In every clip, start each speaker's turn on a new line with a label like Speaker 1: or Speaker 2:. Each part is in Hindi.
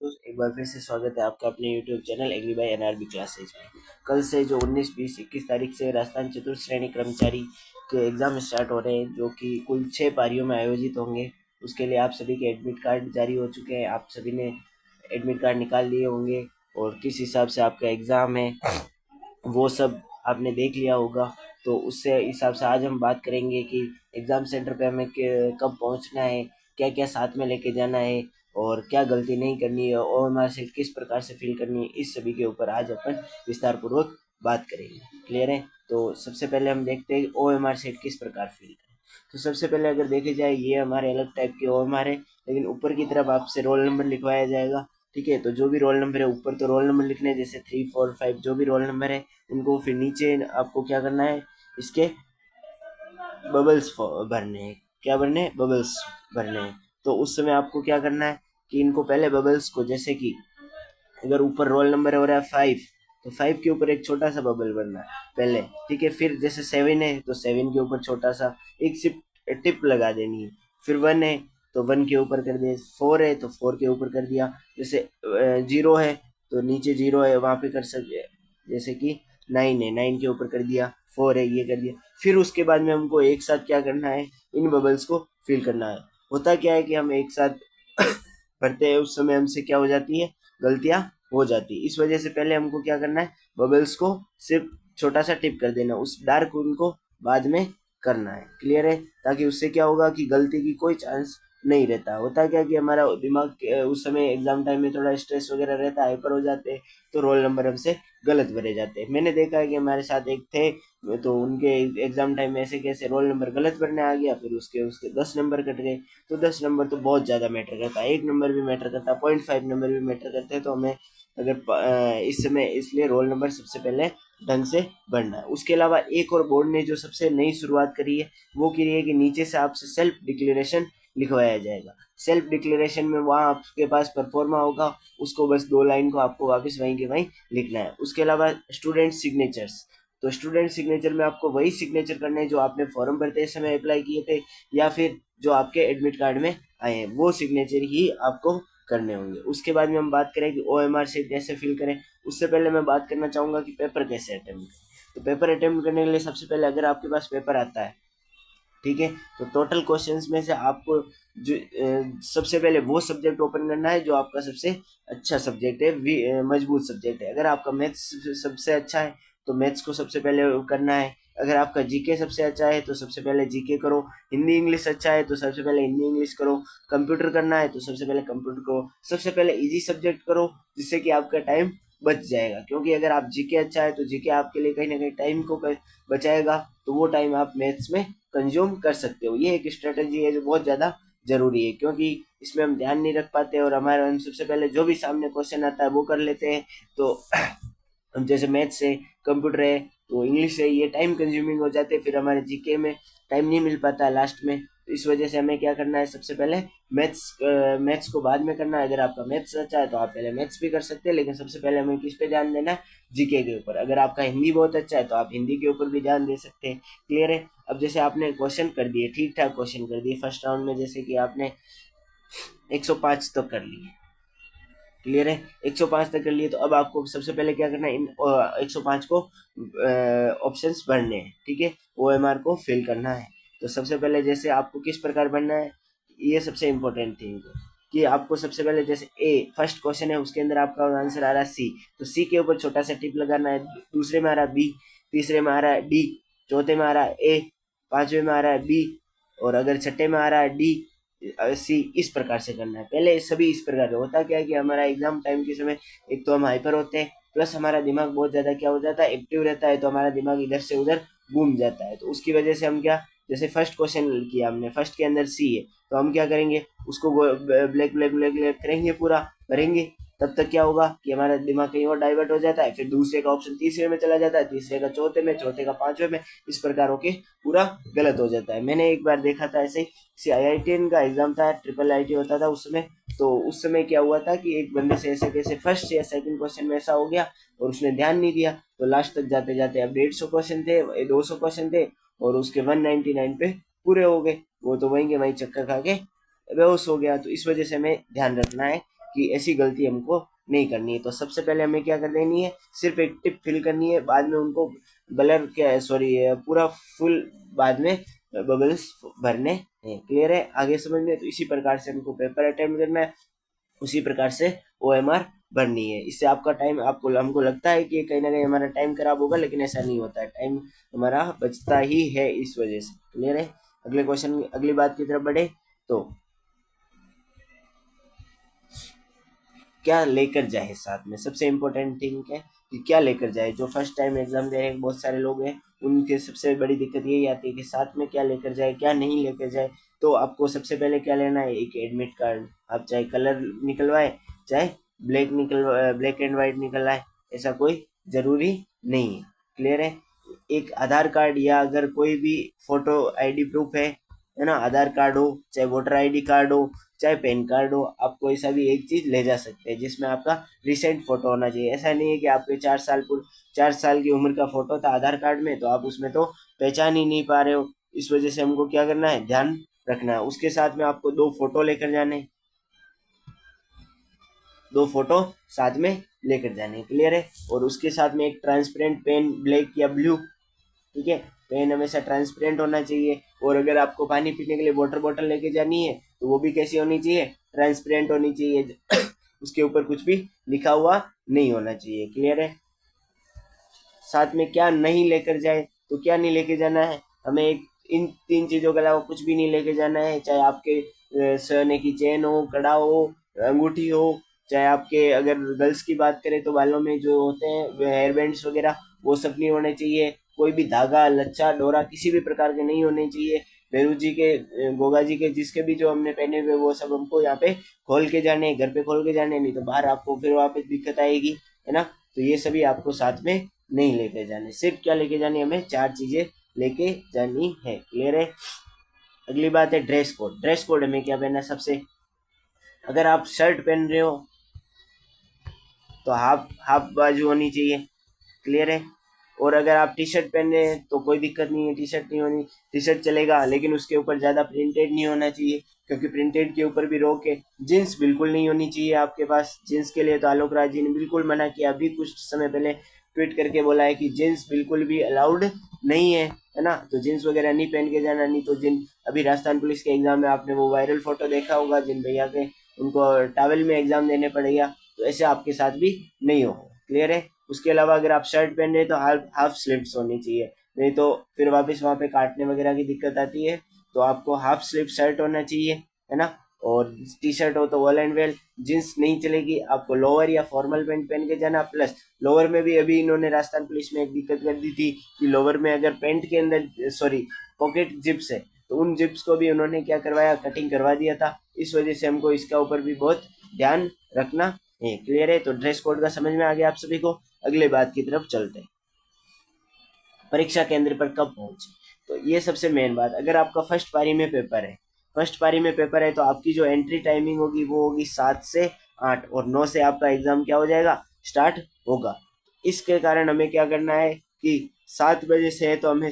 Speaker 1: दोस्तों, एक बार फिर से स्वागत है आपका अपने YouTube channel agri by NRB classes में। कल से जो 19, 20, 21 तारीख से राजस्थान चतुर्थ श्रेणी कर्मचारी के एग्जाम स्टार्ट हो रहे हैं, जो कि कुल 6 पारियों में आयोजित होंगे। उसके लिए आप सभी के एडमिट कार्ड जारी हो चुके हैं। आप सभी ने एडमिट कार्ड निकाल लिए होंगे और किस हिसाब से आपका एग्ज़ाम है वो सब आपने देख लिया होगा। तो उससे हिसाब से आज हम बात करेंगे कि एग्ज़ाम सेंटर पे हमें कब पहुंचना है, क्या क्या साथ में लेके जाना है और क्या गलती नहीं करनी है, और हमारे सीट किस प्रकार से फिल करनी है। इस सभी के ऊपर आज अपन विस्तार पूर्वक बात करेंगे। क्लियर है? तो सबसे पहले हम देखते हैं OMR सीट किस प्रकार फिल करें। तो सबसे पहले अगर देखे जाए, ये हमारे अलग टाइप के OMR है, लेकिन ऊपर की तरफ आपसे रोल नंबर लिखवाया जाएगा। ठीक है, तो जो भी रोल नंबर है ऊपर तो रोल नंबर लिखने हैं, जैसे 3, 4, 5 जो भी रोल नंबर है उनको। फिर नीचे आपको क्या करना है, इसके बबल्स भरने हैं। क्या भरने हैं? बबल्स भरने हैं। तो उस समय आपको क्या करना है कि इनको पहले बबल्स को, जैसे कि अगर ऊपर रोल नंबर हो रहा है 5, तो 5 के ऊपर एक छोटा सा बबल भरना है पहले। ठीक है, फिर जैसे 7 है तो 7 के ऊपर छोटा सा एक सिप टिप लगा देनी है। फिर 1 है तो 1 के ऊपर कर दिया। 4 है तो 4 के ऊपर कर दिया। जैसे 0 है तो नीचे 0 है वहाँ पे कर सकते। जैसे कि 9 है, 9 के ऊपर कर दिया। 4 है, ये कर दिया। फिर उसके बाद में हमको एक साथ क्या करना है, इन बबल्स को फिल करना है। होता क्या है कि हम एक साथ भरते हैं, उस समय हमसे क्या हो जाती है, गलतियां हो जाती है। इस वजह से पहले हमको क्या करना है, बबल्स को सिर्फ छोटा सा टिप कर देना, उस डार्क उनको बाद में करना है। क्लियर है? ताकि उससे क्या होगा कि गलती की कोई चांस नहीं रहता। होता क्या कि हमारा दिमाग उस समय एग्जाम टाइम में थोड़ा स्ट्रेस वगैरह रहता है, हाइपर हो जाते हैं, तो रोल नंबर हमसे गलत भरे जाते हैं। मैंने देखा है कि हमारे साथ एक थे, तो उनके एग्जाम टाइम में ऐसे कैसे रोल नंबर गलत भरने आ गया, फिर उसके उसके 10 नंबर कट गए। तो 10 नंबर तो बहुत ज़्यादा मैटर करता है, 1 नंबर भी मैटर करता है, 0.5 नंबर भी मैटर करते हैं। तो हमें अगर इस समय इसलिए रोल नंबर सबसे पहले ढंग से भरना है। उसके अलावा एक और बोर्ड ने जो सबसे नई शुरुआत करी है, वो करी है कि नीचे से आपसे सेल्फ डिक्लेरेशन लिखवाया जाएगा। सेल्फ डिक्लेरेशन में वहाँ आपके पास परफॉर्मा होगा, उसको बस 2 लाइन को आपको वापस वहीं के वहीं लिखना है। उसके अलावा स्टूडेंट सिग्नेचर्स, तो स्टूडेंट सिग्नेचर में आपको वही सिग्नेचर करने हैं जो आपने फॉर्म भरते समय अप्लाई किए थे, या फिर जो आपके एडमिट कार्ड में आए हैं, वो सिग्नेचर ही आपको करने होंगे। उसके बाद में हम बात करें कि OMR शीट कैसे फिल करें। उससे पहले मैं बात करना चाहूँगा कि पेपर कैसे अटेम्प्ट करें। तो पेपर अटेम्प्ट करने के लिए सबसे पहले अगर आपके पास पेपर आता है, ठीक है, तो टोटल क्वेश्चंस में से आपको जो सबसे पहले वो सब्जेक्ट ओपन करना है जो आपका सबसे अच्छा सब्जेक्ट है, मजबूत सब्जेक्ट है। अगर आपका मैथ्स सबसे अच्छा है तो मैथ्स को सबसे पहले करना है। अगर आपका जीके सबसे अच्छा है तो सबसे पहले जीके करो। हिंदी इंग्लिश अच्छा है तो सबसे पहले हिंदी इंग्लिश करो। कंप्यूटर करना है तो सबसे पहले कंप्यूटर करो। सबसे पहले इजी सब्जेक्ट करो, जिससे कि आपका टाइम बच जाएगा। क्योंकि अगर आप जीके अच्छा है तो जीके आपके लिए कहीं ना कहीं टाइम को बचाएगा, तो वो टाइम आप मैथ्स में कंज्यूम कर सकते हो। ये एक स्ट्रेटजी है जो बहुत ज़्यादा ज़रूरी है, क्योंकि इसमें हम ध्यान नहीं रख पाते और हमारे हम सबसे पहले जो भी सामने क्वेश्चन आता है वो कर लेते हैं। तो हम जैसे मैथ्स है, कंप्यूटर है, तो इंग्लिश है, ये टाइम कंज्यूमिंग हो जाते हैं, फिर हमारे जीके में टाइम नहीं मिल पाता लास्ट में। तो इस वजह से हमें क्या करना है, सबसे पहले मैथ्स को बाद में करना है। अगर आपका मैथ्स अच्छा है तो आप पहले मैथ्स भी कर सकते हैं, लेकिन सबसे पहले हमें किस पे ध्यान देना है, जीके के ऊपर। अगर आपका हिंदी बहुत अच्छा है तो आप हिंदी के ऊपर भी ध्यान दे सकते हैं। क्लियर है? अब जैसे आपने क्वेश्चन कर दिए, ठीक ठाक क्वेश्चन कर दिए फर्स्ट राउंड में, जैसे कि आपने 105 तक कर लिए। क्लियर है? 105 तक कर लिए, तो अब आपको सबसे पहले क्या करना है, इन 105 को ऑप्शंस भरने हैं। ठीक है, OMR को फिल करना है। तो सबसे पहले जैसे आपको किस प्रकार भरना है, ये सबसे इम्पोर्टेंट थिंग है कि आपको सबसे पहले जैसे फर्स्ट क्वेश्चन है, उसके अंदर आपका आंसर आ रहा है C, तो C के ऊपर छोटा सा टिक लगाना है। दूसरे में आ रहा है B, तीसरे में आ रहा है D, चौथे में आ रहा है A, पांचवे में आ रहा है B, और अगर छठे में आ रहा है D, सी। इस प्रकार से करना है पहले, सभी इस प्रकार से। होता क्या है कि हमारा एग्जाम टाइम के समय एक तो हम हाइपर होते हैं, प्लस हमारा दिमाग बहुत ज़्यादा क्या हो जाता है, एक्टिव रहता है, तो हमारा दिमाग इधर से उधर घूम जाता है। तो उसकी वजह से हम क्या, जैसे फर्स्ट क्वेश्चन किया हमने, फर्स्ट के अंदर सी है, तो हम क्या करेंगे, उसको ब्लैक ब्लैक ब्लैक ब्लैक करेंगे, पूरा भरेंगे। तब तक क्या होगा कि हमारा दिमाग कहीं और डाइवर्ट हो जाता है, फिर दूसरे का ऑप्शन तीसरे में चला जाता है, तीसरे का चौथे में, चौथे का पांचवे में, इस प्रकार होके पूरा गलत हो जाता है। मैंने एक बार देखा था ऐसे ही, IITN का एग्जाम था, ट्रिपल IIT होता था उस समय। तो उस समय क्या हुआ था कि एक बंदे से ऐसे कैसे फर्स्ट या सेकंड क्वेश्चन में ऐसा हो गया और उसने ध्यान नहीं दिया, तो लास्ट तक जाते जाते अब 150 क्वेश्चन थे, 200 क्वेश्चन थे, और उसके 199 पे पूरे हो गए। वो तो वहीं के वहीं चक्कर खा के बेहोश हो गया। तो इस वजह से हमें ध्यान रखना है कि ऐसी गलती हमको नहीं करनी है। तो सबसे पहले हमें क्या कर देनी है, सिर्फ एक टिप फिल करनी है, बाद में उनको ब्लर क्या सॉरी पूरा फुल बाद में बबल्स भरने हैं। क्लियर है, आगे समझ में? तो इसी प्रकार से हमको पेपर अटेम्प्ट करना है, उसी प्रकार से OMR भरनी है। इससे आपका टाइम, आपको हमको लगता है कि कहीं ना कहीं हमारा टाइम खराब होगा, लेकिन ऐसा नहीं होता है, टाइम हमारा बचता ही है इस वजह से। क्लियर है, अगले क्वेश्चन, अगली बात की तरफ बढ़े तो क्या लेकर जाए साथ में, सबसे इम्पोर्टेंट थिंग है कि क्या लेकर जाए। जो फर्स्ट टाइम एग्जाम दे रहे हैं बहुत सारे लोग हैं, उनके सबसे बड़ी दिक्कत यही आती है कि साथ में क्या लेकर जाए क्या नहीं लेकर जाए। तो आपको सबसे पहले क्या लेना है, एक एडमिट कार्ड। आप चाहे कलर निकलवाए, चाहे ब्लैक एंड व्हाइट निकलवाए, ऐसा कोई जरूरी नहीं है। क्लियर है, एक आधार कार्ड या अगर कोई भी फोटो ID प्रूफ है ना, आधार कार्ड हो चाहे वोटर ID कार्ड हो चाहे पैन कार्ड हो, आप कोई सा भी एक चीज ले जा सकते हैं जिसमें आपका रिसेंट फोटो होना चाहिए। ऐसा नहीं है कि आपके 4 साल की उम्र का फोटो था आधार कार्ड में, तो आप उसमें तो पहचान ही नहीं पा रहे हो। इस वजह से हमको क्या करना है, ध्यान रखना है। उसके साथ में आपको 2 फोटो लेकर जाने, 2 फोटो साथ में लेकर जाने। क्लियर है, और उसके साथ में एक ट्रांसपेरेंट पेन, ब्लैक या ब्लू, ठीक है, पेन हमेशा ट्रांसपेरेंट होना चाहिए। और अगर आपको पानी पीने के लिए वाटर बॉटल लेके जानी है तो वो भी कैसी होनी चाहिए, ट्रांसपेरेंट होनी चाहिए उसके ऊपर कुछ भी लिखा हुआ नहीं होना चाहिए। क्लियर है, साथ में क्या नहीं लेकर जाए, तो क्या नहीं लेके जाना है, हमें एक इन 3 चीजों के अलावा कुछ भी नहीं लेके जाना है। चाहे आपके सोने की चेन हो, कड़ा हो, अंगूठी हो, चाहे आपके, अगर गर्ल्स की बात करें तो बालों में जो होते हैं हेयर बैंड्स वगैरह, वो सब नहीं होने चाहिए। कोई भी धागा, लच्छा, डोरा किसी भी प्रकार के नहीं होने चाहिए। भैरू जी के, गोगा जी के, जिसके भी जो हमने पहने हुए वो सब हमको यहाँ पे खोल के जाने, घर पे खोल के जाने, नहीं तो बाहर आपको फिर वहाँ पे दिक्कत आएगी, है ना। तो ये सभी आपको साथ में नहीं लेके जाने। सिर्फ क्या लेके जानी, हमें 4 चीजें लेके जानी है। क्लियर है, अगली बात है ड्रेस कोड। ड्रेस कोड हमें क्या पहनना है, सबसे, अगर आप शर्ट पहन रहे हो तो हाफ हाफ बाजू होनी चाहिए। क्लियर है, और अगर आप टी शर्ट पहन रहे हैं तो कोई दिक्कत नहीं है, टी शर्ट नहीं होनी, टी शर्ट चलेगा, लेकिन उसके ऊपर ज़्यादा प्रिंटेड नहीं होना चाहिए, क्योंकि प्रिंटेड के ऊपर भी रोक है। जीन्स बिल्कुल नहीं होनी चाहिए आपके पास, जीन्स के लिए तो आलोक राज जी ने बिल्कुल मना किया, अभी कुछ समय पहले ट्वीट करके बोला है कि जीन्स बिल्कुल भी अलाउड नहीं है ना। तो जीन्स वगैरह नहीं पहन के जाना, नहीं तो जिन अभी राजस्थान पुलिस के एग्जाम में आपने वो वायरल फोटो देखा होगा, जिन भैया के उनको टावल में एग्जाम देने पड़ेगा, तो ऐसे आपके साथ भी नहीं हो। क्लियर है, उसके अलावा अगर आप शर्ट पहन रहे हैं तो हाफ हाफ स्लीव्स होनी चाहिए, नहीं तो फिर वापस वहाँ पे काटने वगैरह की दिक्कत आती है। तो आपको हाफ स्लीव शर्ट होना चाहिए, है ना। और टी शर्ट हो तो वेल एंड वेल, जींस नहीं चलेगी, आपको लोअर या फॉर्मल पैंट पहन के जाना। प्लस लोअर में भी अभी इन्होंने राजस्थान पुलिस में एक दिक्कत कर दी थी कि लोअर में अगर पैंट के अंदर सॉरी पॉकेट जिप्स है तो उन जिप्स को भी उन्होंने क्या करवाया, कटिंग करवा दिया था। इस वजह से हमको इसका ऊपर भी बहुत ध्यान रखना है। क्लियर है, तो ड्रेस कोड का समझ में आ गया आप सभी को। अगले बात की तरफ चलते हैं, परीक्षा केंद्र पर कब पहुंचे। तो ये सबसे मेन बात, अगर आपका फर्स्ट पारी में पेपर है, फर्स्ट पारी में पेपर है तो आपकी जो एंट्री टाइमिंग होगी वो होगी 7 से 8, और 9 से आपका एग्जाम क्या हो जाएगा, स्टार्ट होगा। इसके कारण हमें क्या करना है कि 7 बजे से है तो हमें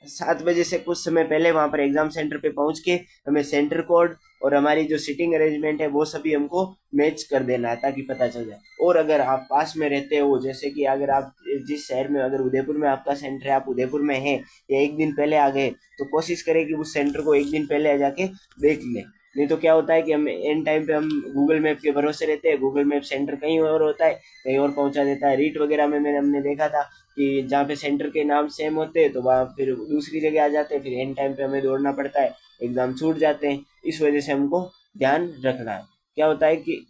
Speaker 1: 7 बजे से कुछ समय पहले वहां पर एग्जाम सेंटर पे पहुंच के हमें सेंटर कोड और हमारी जो सीटिंग अरेंजमेंट है वो सभी हमको मैच कर देना है, ताकि पता चल जाए। और अगर आप पास में रहते हो, जैसे कि अगर आप जिस शहर में, अगर उदयपुर में आपका सेंटर है, आप उदयपुर में हैं या एक दिन पहले आ गए, तो कोशिश करें कि उस सेंटर को एक दिन पहले जाके देख लें। नहीं तो क्या होता है कि हम एंड टाइम पे हम गूगल मैप के भरोसे रहते हैं, गूगल मैप सेंटर कहीं और होता है, कहीं और पहुंचा देता है। रीट वगैरह में हमने देखा था कि जहाँ पे सेंटर के नाम सेम होते हैं तो वहाँ फिर दूसरी जगह आ जाते हैं, फिर एंड टाइम पे हमें दौड़ना पड़ता है, एग्जाम छूट जाते हैं। इस वजह से हमको ध्यान रखना है। क्या होता है कि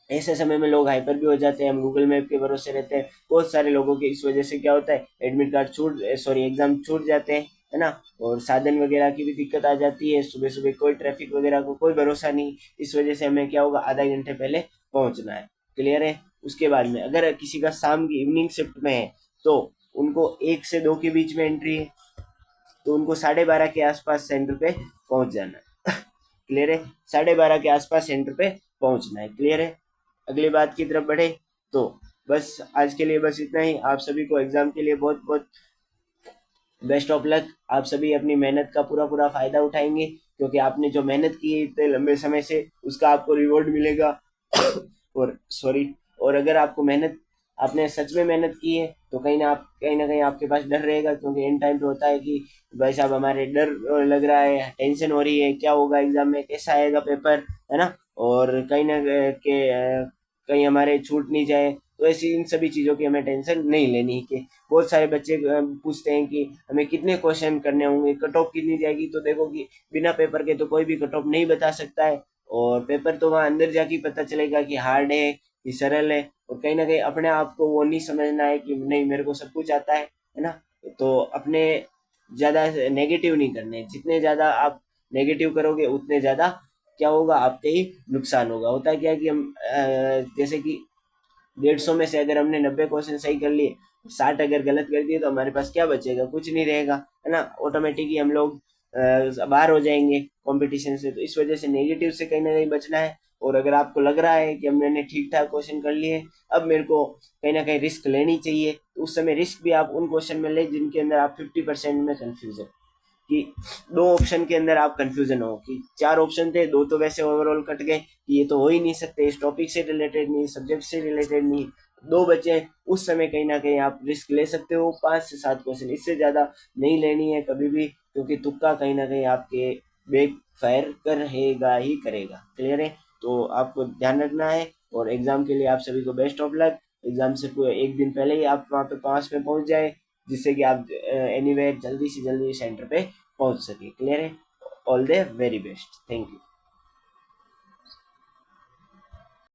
Speaker 1: ऐसे समय में लोग हाइपर भी हो जाते हैं, हम गूगल मैप के भरोसे रहते हैं, बहुत सारे लोगों के, इस वजह से क्या होता है, एडमिट कार्ड छूट सॉरी एग्जाम छूट जाते हैं, है ना। और साधन वगैरह की भी दिक्कत आ जाती है, सुबह सुबह कोई ट्रैफिक वगैरह को कोई भरोसा नहीं। इस वजह से हमें क्या होगा, आधा घंटे पहले पहुंचना है। क्लियर है, उसके बाद में अगर किसी का शाम की इवनिंग शिफ्ट में है तो उनको 1 से 2 के बीच में एंट्री है, तो उनको 12:30 के आसपास सेंटर पे पहुंच जाना है। क्लियर है, 12:30 के आसपास सेंटर पे पहुंचना है। क्लियर है, अगली बात की तरफ बढ़े तो बस आज के लिए बस इतना ही। आप सभी को एग्जाम के लिए बहुत बहुत बेस्ट ऑफ लक। आप सभी अपनी मेहनत का पूरा पूरा फायदा उठाएंगे क्योंकि आपने जो मेहनत की है इतने लंबे समय से उसका आपको रिवॉर्ड मिलेगा। और सॉरी, और अगर आपको मेहनत, आपने सच में मेहनत की है तो कहीं ना कहीं आपके पास डर रहेगा, क्योंकि एंड टाइम पे होता है कि भाई साहब हमारे डर लग रहा है, टेंशन हो रही है, क्या होगा एग्जाम में, कैसा आएगा पेपर, है ना, और कहीं ना कहीं हमारे छूट नहीं जाए। तो ऐसी इन सभी चीज़ों की हमें टेंशन नहीं लेनी है। कि बहुत सारे बच्चे पूछते हैं कि हमें कितने क्वेश्चन करने होंगे, कट ऑफ कितनी जाएगी, तो देखो कि बिना पेपर के तो कोई भी कट ऑफ नहीं बता सकता है। और पेपर तो वहाँ अंदर जाके पता चलेगा कि हार्ड है कि सरल है। और कहीं ना कहीं अपने आप को वो नहीं समझना है कि नहीं मेरे को सब कुछ आता है ना। तो अपने ज़्यादा नेगेटिव नहीं करने, जितने ज़्यादा आप नेगेटिव करोगे उतने ज़्यादा क्या होगा, आपके ही नुकसान होगा। होता है क्या कि हम जैसे कि 150 में से अगर हमने 90 क्वेश्चन सही कर लिए, 60 अगर गलत कर दिए, तो हमारे पास क्या बचेगा, कुछ नहीं रहेगा, है ना। ऑटोमेटिकली हम लोग बाहर हो जाएंगे कंपटीशन से। तो इस वजह से नेगेटिव से कहीं ना कहीं बचना है। और अगर आपको लग रहा है कि हमने ठीक ठाक क्वेश्चन कर लिए, अब मेरे को कहीं ना कहीं रिस्क लेनी चाहिए, तो उस समय रिस्क भी आप उन क्वेश्चन में ले जिनके अंदर आप 50% में कंफ्यूज है। कि दो ऑप्शन के अंदर आप कंफ्यूजन हो, कि चार ऑप्शन थे, दो तो वैसे ओवरऑल कट गए कि ये तो हो ही नहीं सकते, इस टॉपिक से रिलेटेड नहीं, सब्जेक्ट से रिलेटेड नहीं, दो बचे। उस समय कहीं ना कहीं आप रिस्क ले सकते हो, 5 से 7 क्वेश्चन, इससे ज्यादा नहीं लेनी है कभी भी, क्योंकि तुक्का कहीं ना कहीं आपके बैक फायर करेगा ही करेगा। क्लियर है? तो आपको ध्यान रखना है। और एग्जाम के लिए आप सभी को बेस्ट ऑफ लक। एग्जाम से पूरे एक दिन पहले ही आप वहाँ पे पास में पहुंच जाए, जिससे कि आप एनीवेयर जल्दी से जल्दी सेंटर पे पहुंच सके। क्लियर है? All the very best. Thank you.